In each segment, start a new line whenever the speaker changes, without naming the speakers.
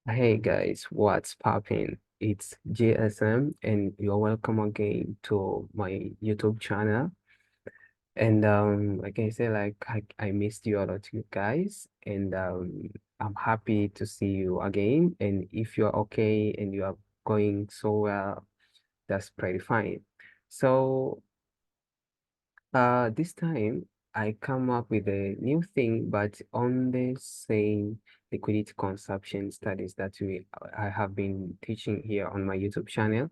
Hey guys, what's popping? It's JSM, and you're welcome again to my YouTube channel. And like I said, I missed you a lot, you guys, and I'm happy to see you again. And if you're okay and you are going so well, that's pretty fine. So this time I come up with a new thing, but on the same liquidity consumption studies that I have been teaching here on my YouTube channel.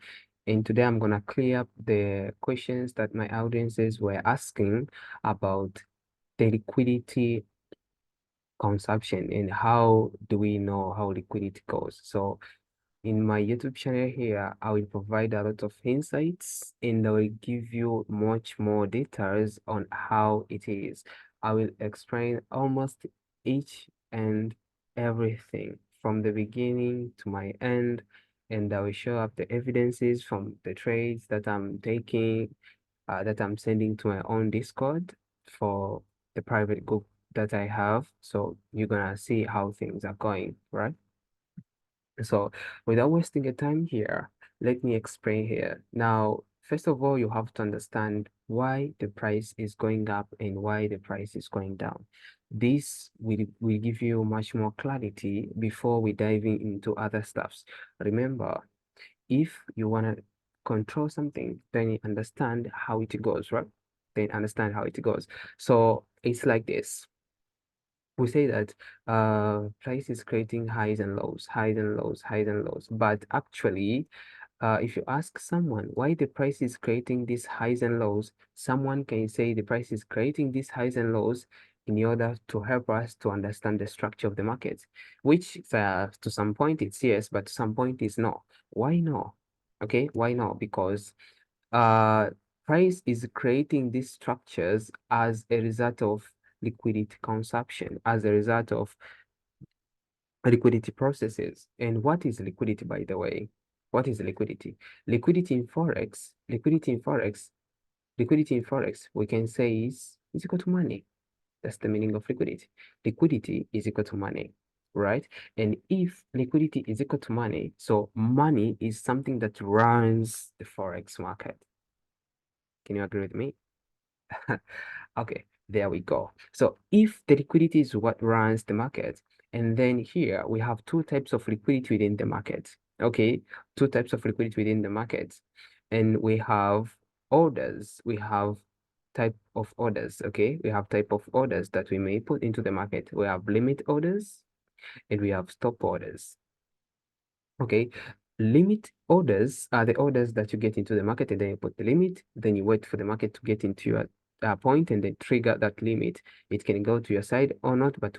And today I'm gonna clear up the questions that my audiences were asking about the liquidity consumption and how do we know how liquidity goes. So in my YouTube channel here, I will provide a lot of insights and I will give you much more details on how it is. I will explain almost each and everything from the beginning to my end, and I will show up the evidences from the trades that I'm taking, that I'm sending to my own Discord for the private group that I have. So you're gonna see how things are going, right? So without wasting your time here, let me explain here. Now, first of all, you have to understand why the price is going up and why the price is going down. This will give you much more clarity before we diving into other stuffs. Remember, if you want to control something, then you understand how it goes, right? Then understand how it goes. So it's like this. We say that price is creating highs and lows, highs and lows, highs and lows. But actually, if you ask someone why the price is creating these highs and lows, someone can say the price is creating these highs and lows in order to help us to understand the structure of the market, which to some point it's yes, but to some point it's no. Why no? Okay, why no? Because uh, price is creating these structures as a result of liquidity consumption, as a result of liquidity processes. And what is liquidity, by the way? What is liquidity? Liquidity in Forex, we can say is equal to money. That's the meaning of liquidity. Liquidity is equal to money, right? And if liquidity is equal to money, so money is something that runs the Forex market. Can you agree with me? Okay, there we go. So if the liquidity is what runs the market, and then here we have two types of liquidity within the market. Okay, two types of liquidity within the market. And we have orders. We have type of orders. Okay, we have type of orders that we may put into the market. We have limit orders and we have stop orders. Okay, limit orders are the orders that you get into the market and then you put the limit, then you wait for the market to get into your point and then trigger that limit. It can go to your side or not, but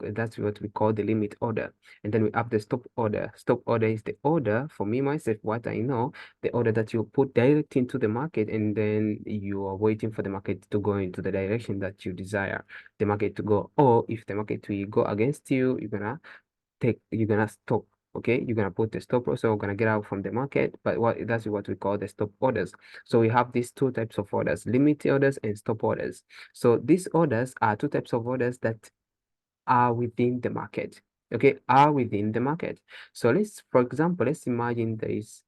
that's what we call the limit order. And then we have the stop order. Stop order is the order, for me, myself, what I know, the order that you put direct into the market and then you are waiting for the market to go into the direction that you desire the market to go. Or if the market will go against you, you're gonna stop. Okay, you're gonna put the stop loss, so we're gonna get out from the market. But that's what we call the stop orders. So we have these two types of orders: limit orders and stop orders. So these orders are two types of orders that are within the market. Okay, are within the market. So for example, let's imagine there is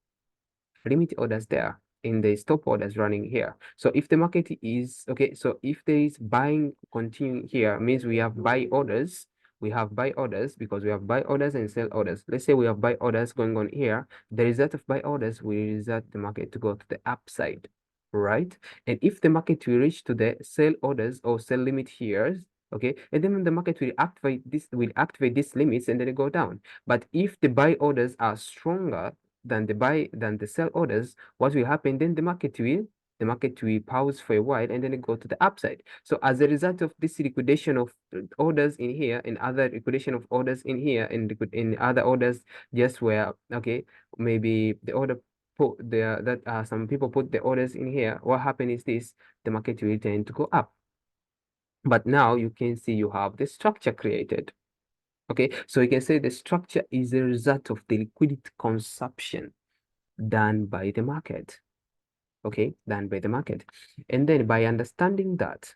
limit orders there in the stop orders running here. So if the market is okay, so if there is buying continuing here, means we have buy orders. We have buy orders because we have buy orders and sell orders. Let's say we have buy orders going on here. The result of buy orders will result the market to go to the upside, right? And if the market will reach to the sell orders or sell limit here, okay, and then the market will activate these limits and then it go down. But if the buy orders are stronger than the sell orders, what will happen then? The market will pause for a while and then it go to the upside. So as a result of this liquidation of orders in here and other liquidation of orders in here and in other orders, just where okay, maybe the order put the that some people put the orders in here, what happened is this: the market will tend to go up. But now you can see you have the structure created. Okay, so you can say the structure is a result of the liquidity consumption done by the market. Okay, done by the market. And then by understanding that,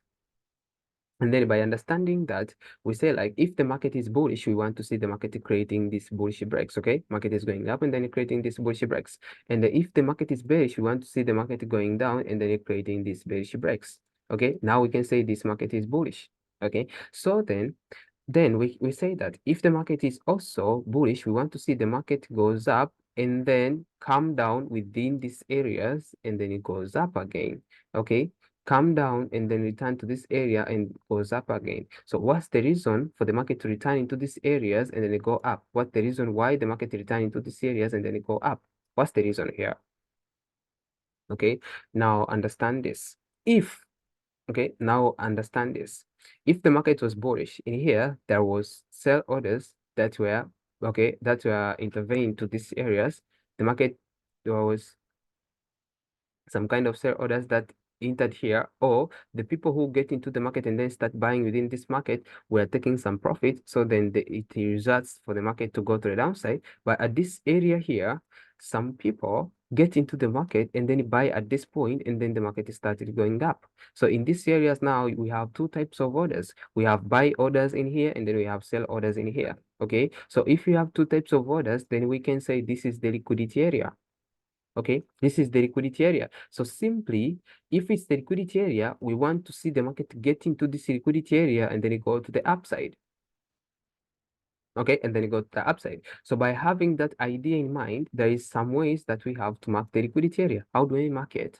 And then by understanding that, we say like if the market is bullish, we want to see the market creating these bullish breaks. Okay, market is going up and then creating these bullish breaks. And if the market is bearish, we want to see the market going down and then creating these bearish breaks. Okay, now we can say this market is bullish. Okay, so then we say that if the market is also bullish, we want to see the market goes up and then come down within these areas and then it goes up again. Okay, come down and then return to this area and goes up again. So what's the reason for the market to return into these areas and then it go up? What's the reason why the market return into these areas and then it go up? What's the reason here? Okay, now understand this. Okay, now understand this. If the market was bullish, in here, there was sell orders that were, okay, that were intervening to these areas. The market, there was some kind of sell orders that entered here, or the people who get into the market and then start buying within this market were taking some profit. So then it results for the market to go to the downside. But at this area here, some people get into the market and then buy at this point, and then the market started going up. So in these areas now, we have two types of orders. We have buy orders in here, and then we have sell orders in here. Okay, so if you have two types of orders, then we can say this is the liquidity area. Okay, this is the liquidity area. So simply, if it's the liquidity area, we want to see the market get into this liquidity area and then it go to the upside. Okay, and then it go to the upside. So by having that idea in mind, there is some ways that we have to mark the liquidity area. How do we mark it?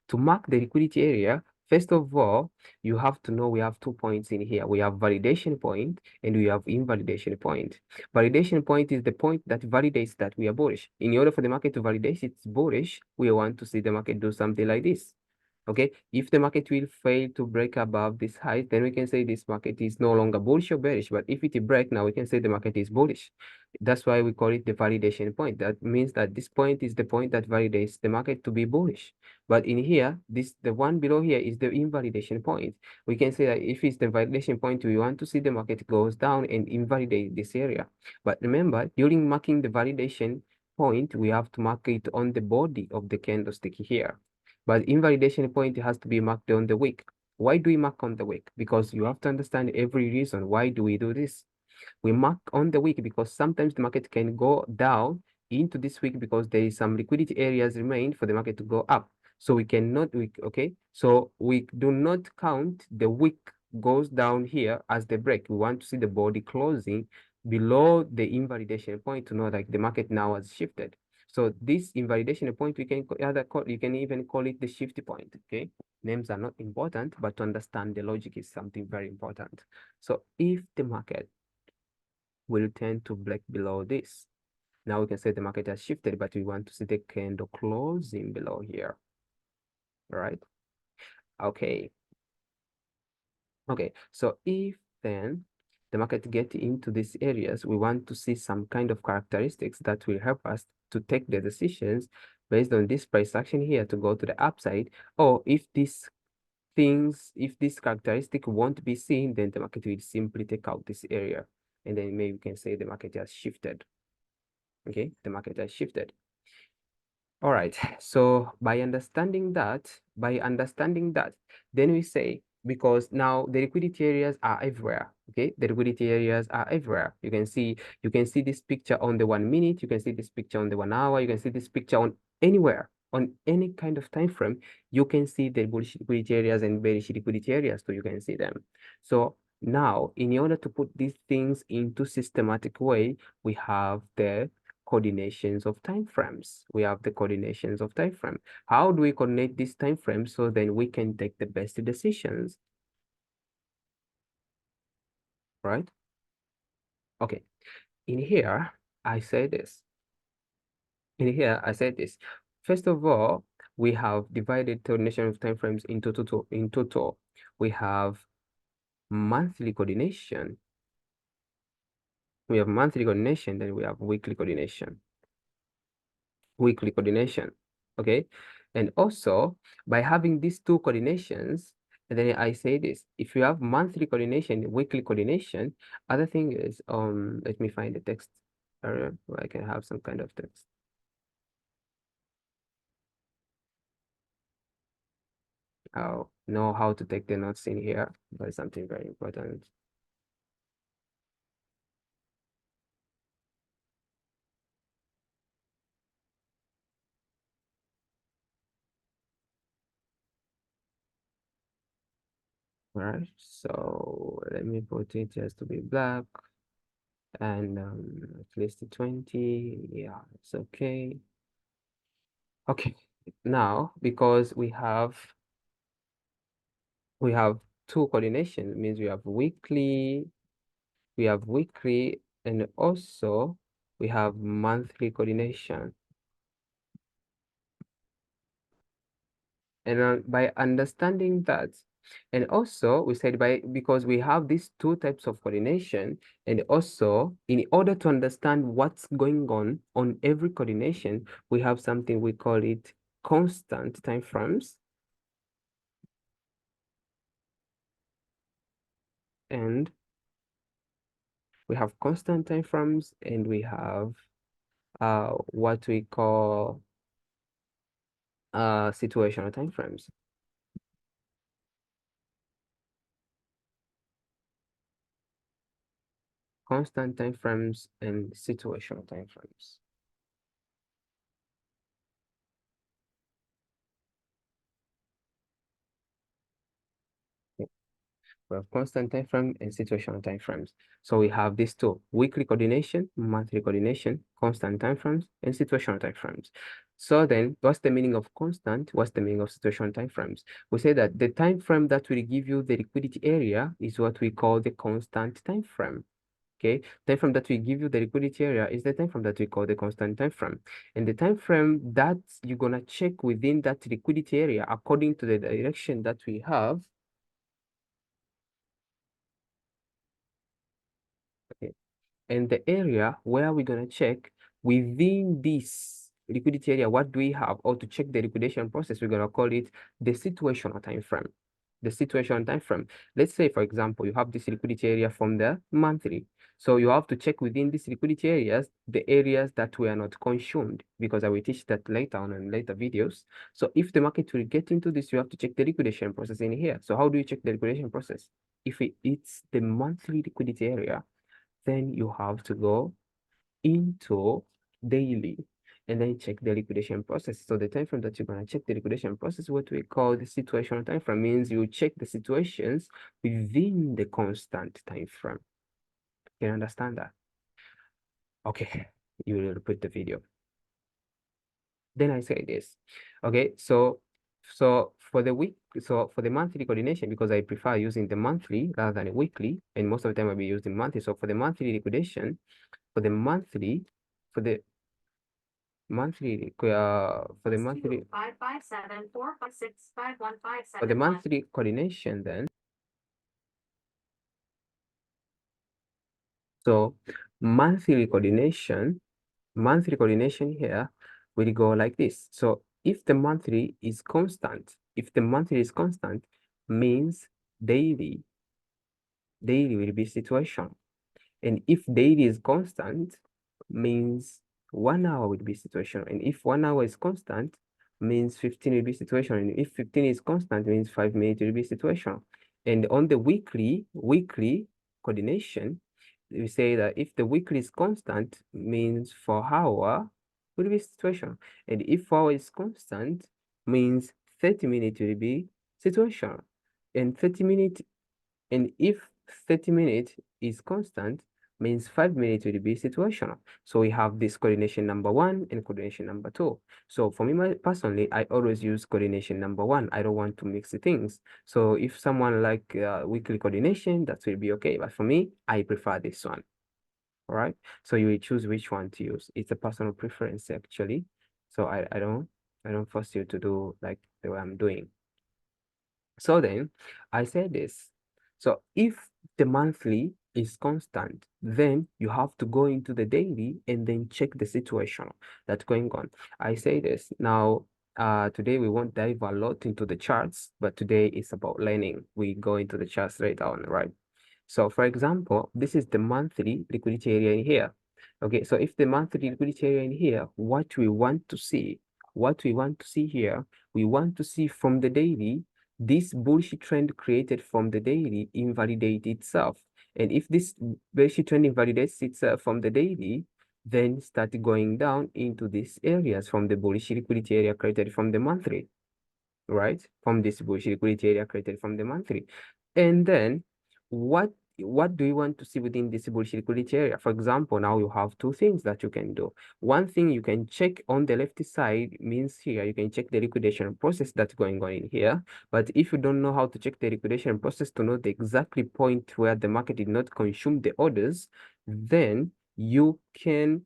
To mark the liquidity area, first of all, you have to know we have 2 points in here. We have validation point and we have invalidation point. Validation point is the point that validates that we are bullish. In order for the market to validate it's bullish, we want to see the market do something like this. Okay, if the market will fail to break above this height, then we can say this market is no longer bullish or bearish. But if it break now, we can say the market is bullish. That's why we call it the validation point. That means that this point is the point that validates the market to be bullish. But in here, the one below here is the invalidation point. We can say that if it's the validation point, we want to see the market goes down and invalidate this area. But remember, during marking the validation point, we have to mark it on the body of the candlestick here. But invalidation point has to be marked on the wick. Why do we mark on the wick? Because you have to understand every reason. Why do we do this? We mark on the wick because sometimes the market can go down into this wick because there is some liquidity areas remain for the market to go up. So we cannot, okay? So we do not count the wick goes down here as the break. We want to see the body closing below the invalidation point to know that the market now has shifted. So this invalidation point, we can you can even call it the shift point. Okay, names are not important, but to understand the logic is something very important. So if the market will tend to break below this, now we can say the market has shifted, but we want to see the candle closing below here. Right? Okay. Okay. So if then the market get into these areas, we want to see some kind of characteristics that will help us to take the decisions based on this price action here to go to the upside, or if this characteristic won't be seen, then the market will simply take out this area, and then maybe we can say the market has shifted. Okay, the market has shifted. All right, so by understanding that, then we say, because now the liquidity areas are everywhere. Okay, the liquidity areas are everywhere. You can see this picture on the 1 minute, you can see this picture on the 1 hour, you can see this picture on anywhere, on any kind of time frame. You can see the bullish liquidity areas and bearish liquidity areas, so you can see them. So now, in order to put these things into systematic way, we have the coordinations of time frames. We have the coordinations of time frame. How do we coordinate these time frames so then we can take the best decisions? Right? Okay. In here, I say this. In here, I said this. First of all, we have divided coordination of time frames into total. We have monthly coordination. We have monthly coordination, then we have weekly coordination. Okay, and also by having these two coordinations, and then I say this, if you have monthly coordination, weekly coordination, other thing is let me find the text area where I can have some kind of text. Oh, know how to take the notes in here, but it's something very important. All right, so let me put it just to be black, and at least 20. Yeah, it's okay. Okay, now because we have two coordination, means we have weekly and also we have monthly coordination. And by understanding that, and also we said because we have these two types of coordination, and also in order to understand what's going on every coordination, we have something we call it constant time frames, and we have constant time frames, and we have what we call situational time frames. Constant time frames and situational time frames. We have constant time frame and situational time frames. So we have these two: weekly coordination, monthly coordination, constant time frames, and situational time frames. So then what's the meaning of constant? What's the meaning of situational time frames? We say that the time frame that will give you the liquidity area is what we call the constant time frame. Okay, time frame that will give you the liquidity area is the time frame that we call the constant time frame. And the time frame that you're gonna check within that liquidity area according to the direction that we have. Okay, and the area where we're going to check within this liquidity area, what do we have? Or to check the liquidation process, we're going to call it the situational time frame. The situational time frame. Let's say, for example, you have this liquidity area from the monthly. So you have to check within these liquidity areas, the areas that were not consumed, because I will teach that later on in later videos. So if the market will get into this, you have to check the liquidation process in here. So how do you check the liquidation process? If it's the monthly liquidity area, then you have to go into daily and then check the liquidation process. So the time frame that you're going to check the liquidation process, what we call the situational time frame, means you check the situations within the constant time frame. You understand that? Okay, you will repeat the video. Then I say this. Okay, so for the monthly coordination, because I prefer using the monthly rather than a weekly, and most of the time I'll be using monthly. So for the monthly liquidation, for the monthly, for the monthly for the monthly 55745651557 for the monthly coordination, then so monthly coordination here will go like this. So if the monthly is constant, means daily will be situation. And if daily is constant, means 1 hour will be situation. And if 1 hour is constant, means 15 will be situation. And if 15 is constant, means 5 minutes will be situation. And on the weekly coordination, we say that if the weekly is constant, means 4 hour will be situation. And if 4 hour is constant, means 30 minutes will be situation. And 30 minutes and if 30 minutes is constant, means 5 minutes will be situational. So we have this coordination number one and coordination number two. So for me personally, I always use coordination number one. I don't want to mix the things. So if someone like weekly coordination, that will be okay. But for me, I prefer this one. All right. So you will choose which one to use. It's a personal preference actually. So I don't force you to do like the way I'm doing. So then I say this. So if the monthly is constant, then you have to go into the daily and then check the situation that's going on. I say this. Now, today we won't dive a lot into the charts, but today is about learning. We go into the charts later on, right? So for example, this is the monthly liquidity area in here. Okay, so if the monthly liquidity area in here, what we want to see here, we want to see from the daily this bullish trend created from the daily invalidates itself. And if this bullish trend invalidates itself from the daily, then start going down into these areas from the bullish liquidity area created from the monthly, right? From this bullish liquidity area created from the monthly. And then what do you want to see within this bullish liquidity area? For example, now you have two things that you can do. One thing you can check on the left side means here you can check the liquidation process that's going on in here. But if you don't know how to check the liquidation process to know the exactly point where the market did not consume the orders, then you can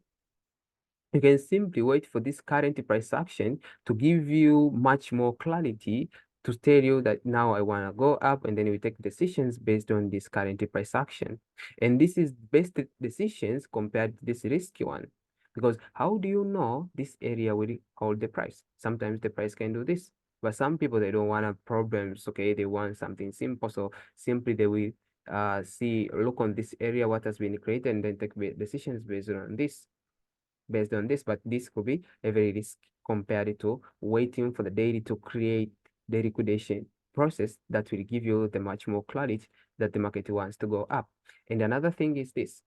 simply wait for this current price action to give you much more clarity to tell you that now I want to go up, and then you take decisions based on this current price action. And this is best decisions compared to this risky one. Because how do you know this area will hold the price? Sometimes the price can do this, but some people, they don't want problems, okay? They want something simple. So simply they will look on this area, what has been created, and then take decisions based on this, but this could be a very risk compared to waiting for the daily to create the liquidation process that will give you the much more clarity that the market wants to go up. And another thing is this.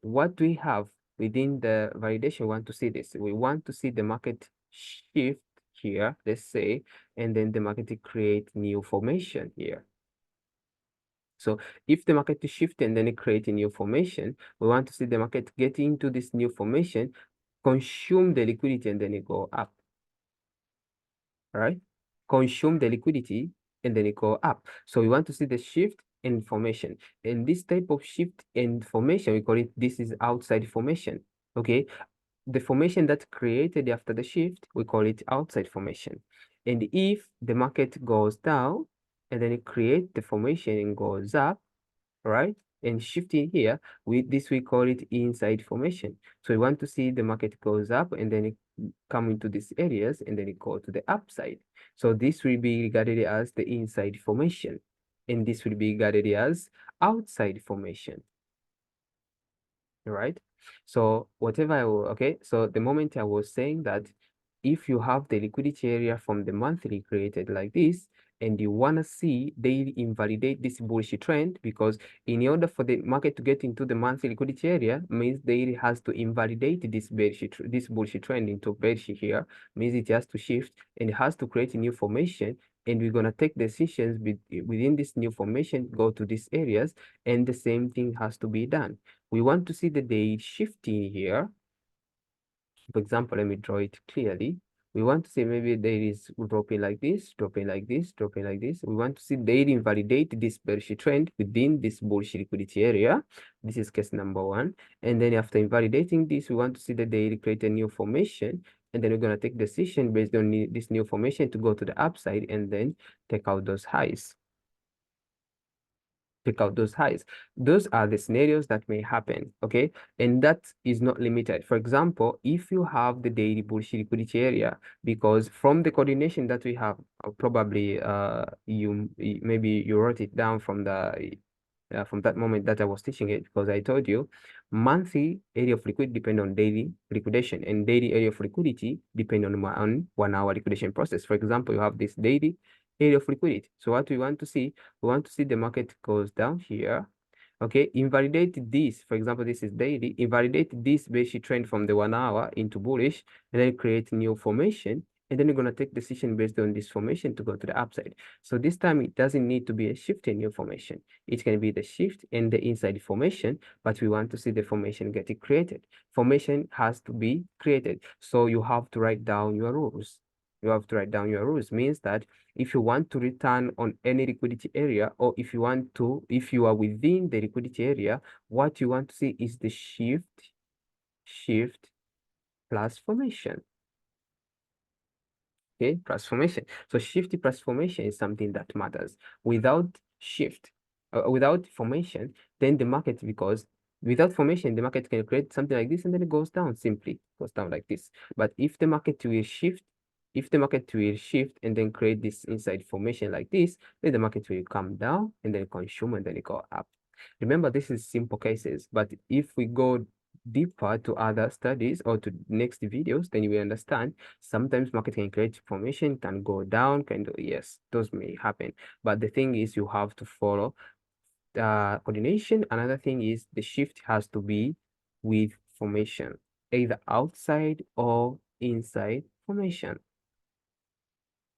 What do we have within the validation? We want to see this. We want to see the market shift here, let's say, and then the market create new formation here. So if the market is shifting and then it creates a new formation, we want to see the market get into this new formation, consume the liquidity, and then it go up. All right? Consume the liquidity and then it go up. So we want to see the shift in formation. And this type of shift in formation, we call it, this is outside formation. Okay? The formation that created after the shift, we call it outside formation. And if the market goes down and then it creates the formation and goes up, right? And shifting here, we call it inside formation. So we want to see the market goes up and then it come into these areas and then it go to the upside. So this will be regarded as the inside formation, and this will be regarded as outside formation, right? So so the moment I was saying that if you have the liquidity area from the monthly created like this, and you want to see daily invalidate this bullish trend, because in order for the market to get into the monthly liquidity area means daily has to invalidate this bullish trend into bearish here, means it has to shift and it has to create a new formation, and we're going to take decisions within this new formation, go to these areas, and the same thing has to be done. We want to see the day shifting here. For example, let me draw it clearly. We want to see maybe there is dropping like this, dropping like this, dropping like this. We want to see daily invalidate this bearish trend within this bullish liquidity area. This is case number one. And then after invalidating this, we want to see the daily create a new formation. And then we're going to take decision based on this new formation to go to the upside and then take out those highs. Pick out those highs. Those are the scenarios that may happen, okay? And that is not limited. For example, if you have the daily bullish liquidity area, because from the coordination that we have, probably maybe you wrote it down from that moment that I was teaching it, because I told you monthly area of liquidity depend on daily liquidation, and daily area of liquidity depend on 1 hour liquidation process. For example, you have this daily area of liquidity. So what we want to see the market goes down here. Okay, invalidate this. For example, this is daily. Invalidate this bearish trend from the 1 hour into bullish, and then create new formation. And then you're going to take decision based on this formation to go to the upside. So this time it doesn't need to be a shift in new formation. It can be the shift in the inside formation, but we want to see the formation getting created. Formation has to be created. So you have to write down your rules. Means that if you want to return on any liquidity area, or if you are within the liquidity area, what you want to see is the shift plus formation. Okay, plus formation. So shift plus formation is something that matters. Without without formation, then the market, because without formation, the market can create something like this and then it goes down, simply goes down like this. But if the market will shift, and then create this inside formation like this, then the market will come down and then consume and then it go up. Remember, this is simple cases, but if we go deeper to other studies or to next videos, then you will understand sometimes market can create formation, can go down, can do, yes, those may happen. But the thing is you have to follow coordination. Another thing is the shift has to be with formation, either outside or inside formation,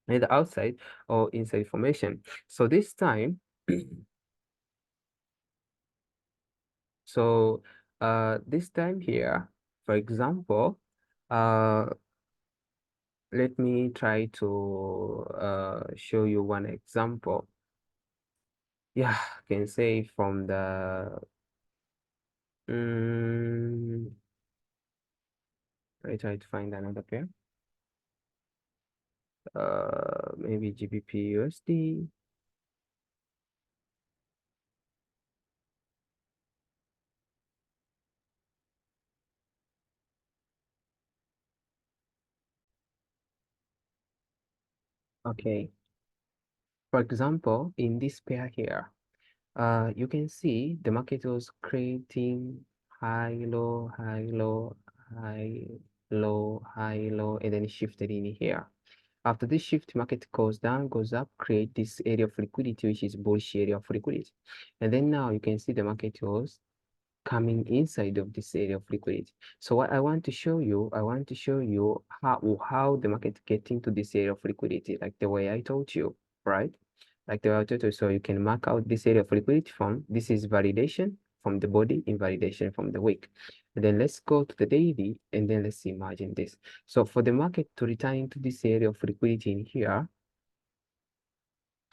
either outside or inside formation. So this time, so this time here, for example, uh, let me try to show you one example. Yeah, I can say from the I try to find another pair. Maybe GBP USD. Okay. For example, in this pair here, you can see the market was creating high, low, high, low, high, low, high, low, and then it shifted in here. After this shift, market goes down, goes up, create this area of liquidity, which is bullish area of liquidity. And then now you can see the market was coming inside of this area of liquidity. So what I want to show you, how the market get into this area of liquidity, like the way I told you, right? Like the way I told you, so you can mark out this area of liquidity from, this is validation from the body, invalidation from the wick. And then let's go to the daily, and then let's imagine this. So for the market to return into this area of liquidity in here,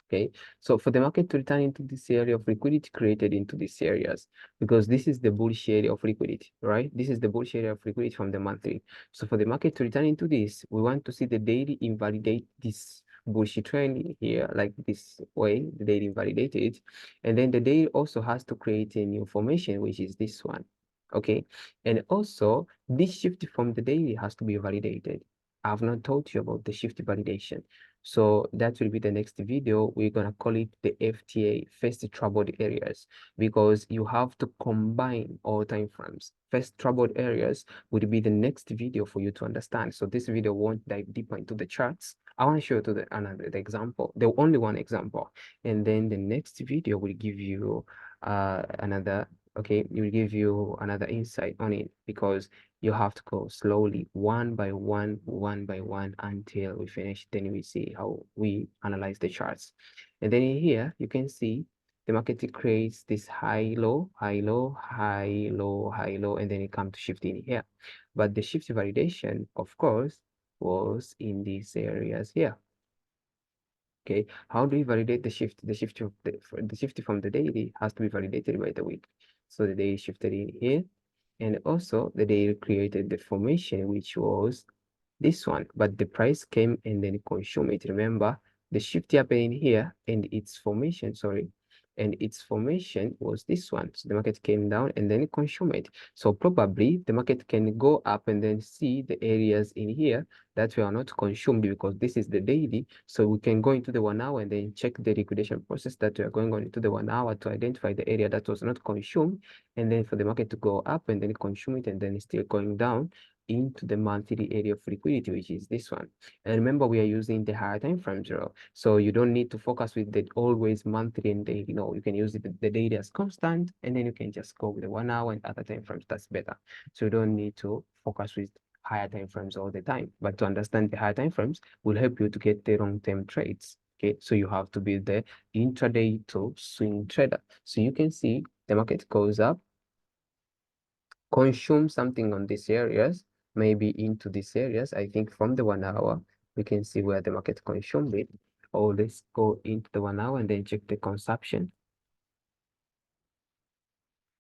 okay, so for the market to return into this area of liquidity created into these areas, because this is the bullish area of liquidity, right? This is the bullish area of liquidity from the monthly. So for the market to return into this, we want to see the daily invalidate this bullish trend here, like this way, the daily invalidated. And then the daily also has to create a new formation, which is this one, okay? And also, this shift from the daily has to be validated. I've not told you about the shift validation. So that will be the next video. We're gonna call it the FTA, first troubled areas, because you have to combine all time frames. First troubled areas would be the next video for you to understand. So this video won't dive deeper into the charts. I want to show you to the example, the only one example, and then the next video will give you another. Okay, it will give you another insight on it, because you have to go slowly, one by one, until we finish. Then we see how we analyze the charts. And then in here, you can see the market creates this high, low, high, low, high, low, high, low, and then it comes to shift in here. But the shift validation, of course, was in these areas here. Okay, how do we validate the shift? The shift from the daily has to be validated by the week. So the day shifted in here, and also the day created the formation, which was this one, but the price came and then consumed it. Remember, the shift happened here and its formation, sorry, and its formation was this one. So the market came down and then it consumed it. So probably the market can go up and then see the areas in here that were not consumed, because this is the daily. So we can go into the 1 hour and then check the liquidation process that we are going on into the 1 hour to identify the area that was not consumed, and then for the market to go up and then consume it and then it's still going down into the monthly area of liquidity, which is this one. And remember, we are using the higher time frame zero. So you don't need to focus with the always monthly and daily. No, you can use the daily as constant, and then you can just go with the 1 hour and other time frames. That's better. So you don't need to focus with higher time frames all the time. But to understand the higher time frames will help you to get the long-term trades. Okay, so you have to be the intraday to swing trader. So you can see the market goes up, consume something on these areas, maybe into these areas. I think from the 1 hour, we can see where the market consumed it. Or let's go into the 1 hour and then check the consumption.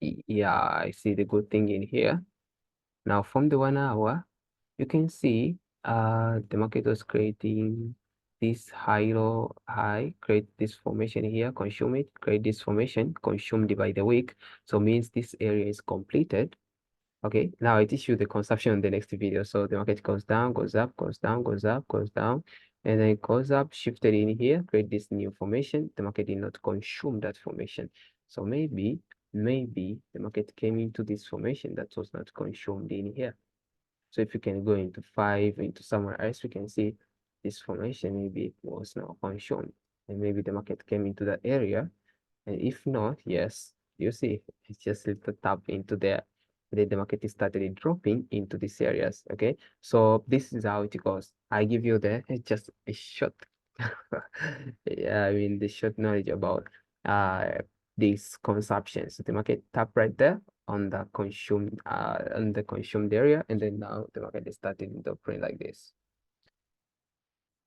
Yeah, I see the good thing in here. Now from the 1 hour, you can see the market was creating this high, low, high, create this formation here, consume it, create this formation, consumed by the week. So means this area is completed. Okay, now I teach you the consumption in the next video. So the market goes down, goes up, goes down, goes up, goes down, and then it goes up, shifted in here, create this new formation. The market did not consume that formation. So maybe maybe the market came into this formation that was not consumed in here. So if you can go into 5, into somewhere else, we can see this formation maybe it was not consumed. And maybe the market came into that area. And if not, yes, you see, it's just a little tap into there. Then the market is started dropping into these areas. Okay, so this is how it goes. I give you just a short, yeah, I mean the short knowledge about these consumptions. So the market tap right there on the consumed area, and then now the market is starting to print like this.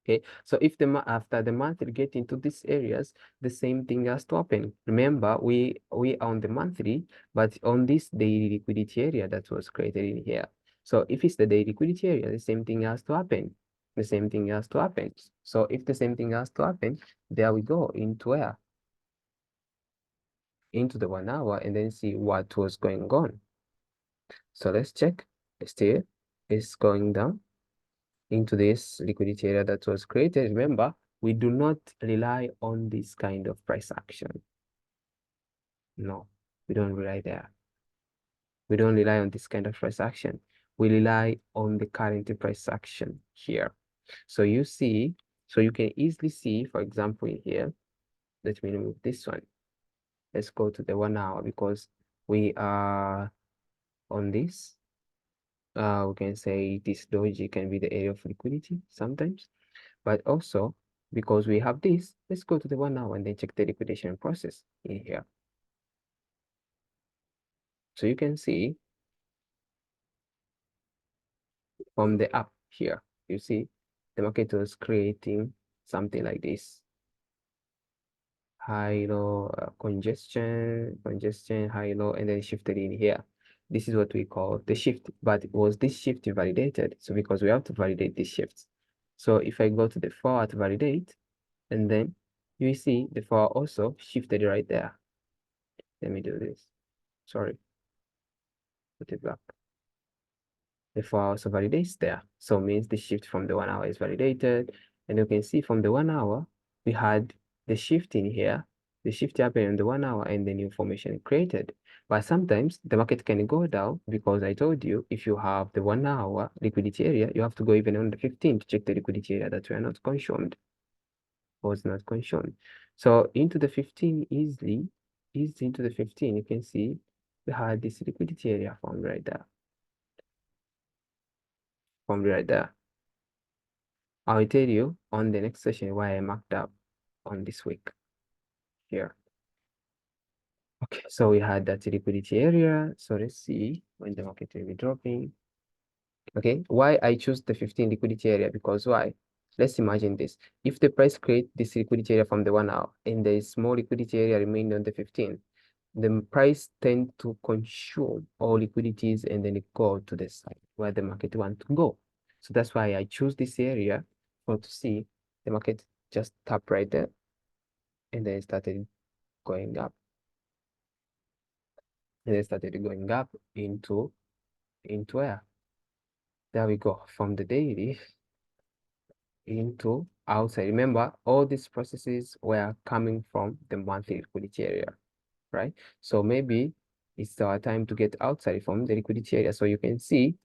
Okay, so if after the monthly get into these areas, the same thing has to happen. Remember, we are on the monthly, but on this daily liquidity area that was created in here. So if it's the daily liquidity area, the same thing has to happen. The same thing has to happen. So if the same thing has to happen, there we go into where? Into the 1 hour, and then see what was going on. So let's check. Still, it's going down into this liquidity area that was created. Remember, we do not rely on this kind of price action. No, we don't rely there. We don't rely on this kind of price action. We rely on the current price action here. So you see, so you can easily see, for example, in here, let me remove this one. Let's go to the 1 hour because we are on this. We can say this doji can be the area of liquidity sometimes. But also, because we have this, let's go to the 1 hour and then check the liquidation process in here. So you can see from the up here, you see the market was creating something like this. High, low, congestion, high, low, and then shifted in here. This is what we call the shift, but was this shift validated? So because we have to validate this shift. So if I go to the forward to validate, and then you see the forward also shifted right there. Let me do this. Sorry, put it back. The 4 hours validates there. So means the shift from the 1 hour is validated. And you can see from the 1 hour, we had the shift in here. The shift happened in the 1 hour and the new formation created. But sometimes the market can go down because I told you if you have the 1 hour liquidity area, you have to go even on the 15 to check the liquidity area that we are not consumed. Was not consumed. So into the 15 easily into the 15, you can see we had this liquidity area formed right there. Formed right there. I'll tell you on the next session why I marked up on this week here. Okay, so we had that liquidity area. So let's see when the market will be dropping. Okay, why I choose the 15 liquidity area? Because why? Let's imagine this. If the price create this liquidity area from the 1 hour and there is small liquidity area remaining on the 15, the price tend to consume all liquidities and then it go to the side where the market want to go. So that's why I choose this area for to see the market just tap right there and then it started going up. And then started going up into where? There we go. From the daily into outside. Remember, all these processes were coming from the monthly liquidity area, right? So maybe it's our time to get outside from the liquidity area. So you can see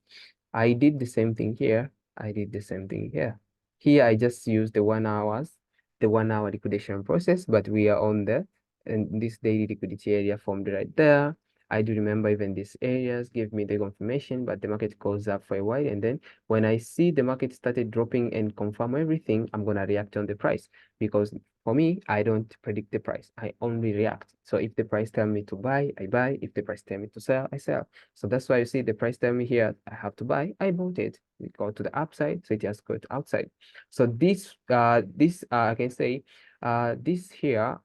I did the same thing here. I did the same thing here. Here I just used the 1 hours, the 1 hour liquidation process, but we are on the and this daily liquidity area formed right there. I do remember even these areas give me the confirmation, but the market goes up for a while. And then when I see the market started dropping and confirm everything, I'm gonna react on the price because for me, I don't predict the price. I only react. So if the price tell me to buy, I buy. If the price tell me to sell, I sell. So that's why you see the price tell me here, I have to buy, I bought it. We go to the upside, so it just go to outside. So this, I can say, this here,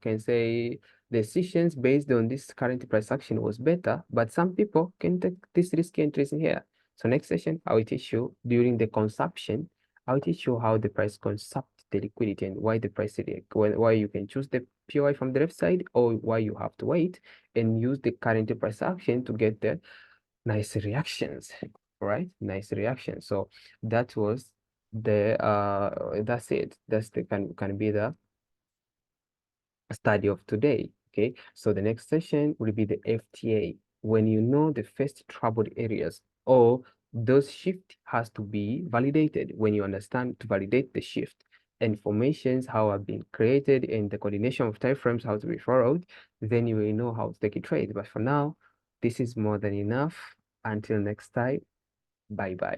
can say decisions based on this current price action was better, but some people can take this risky entries in here. So next session, I will teach you during the consumption, I will teach you how the price consupt the liquidity and why the price why you can choose the POI from the left side or why you have to wait and use the current price action to get the nice reactions, right? Nice reaction. So that was the that's it. That's the can be the study of today. Okay, so the next session will be the FTA. When you know the first troubled areas, or those shift has to be validated. When you understand to validate the shift, informations how have been created, and the coordination of time frames how to be followed, then you will know how to take a trade. But for now, this is more than enough. Until next time, bye bye.